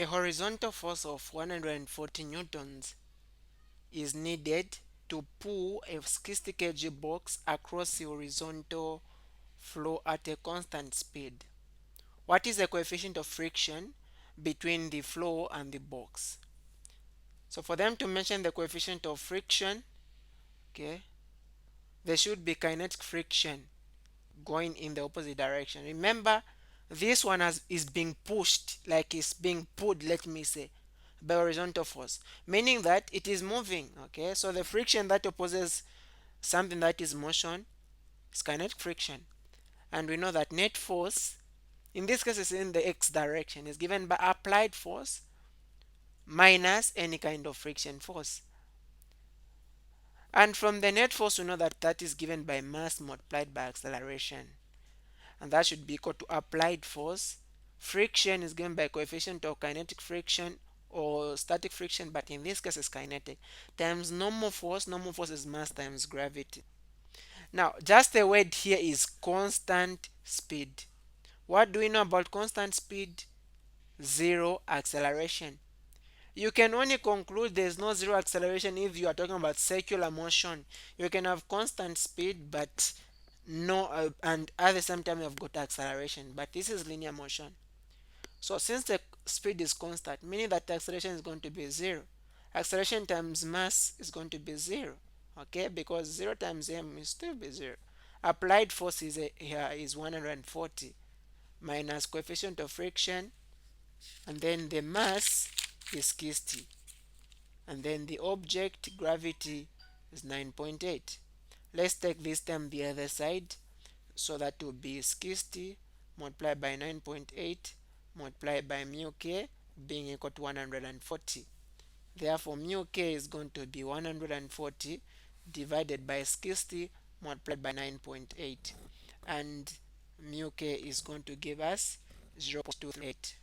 A horizontal force of 140 newtons is needed to pull a 60 kg box across the horizontal floor at a constant speed. What is the coefficient of friction between the floor and the box? So for them to mention the coefficient of friction, okay, there should be kinetic friction going in the opposite direction. Remember, this one is being pushed, like it's being pulled, let me say, by horizontal force, meaning that it is moving. Okay, so the friction that opposes something that is motion is kinetic friction, and we know that net force in this case is in the x direction, is given by applied force minus any kind of friction force. And from the net force, we know that that is given by mass multiplied by acceleration. And that should be equal to applied force. Friction is given by coefficient of kinetic friction or static friction, but in this case it's kinetic, times normal force. Normal force is mass times gravity. Now, just the word here is constant speed. What do we know about constant speed? Zero acceleration. You can only conclude there's no zero acceleration if you are talking about circular motion. You can have constant speed, but no, and at the same time you have got acceleration. But this is linear motion. So since the speed is constant, meaning that the acceleration is going to be zero. Acceleration times mass is going to be zero. Okay, because zero times m is still be zero. Applied force here is 140 minus coefficient of friction, and then the mass is 60, and then the object gravity is 9.8. Let's take this term the other side, so that will be 60 multiplied by 9.8 multiplied by mu k being equal to 140. Therefore mu k is going to be 140 divided by 60 multiplied by 9.8, and mu k is going to give us 0.238.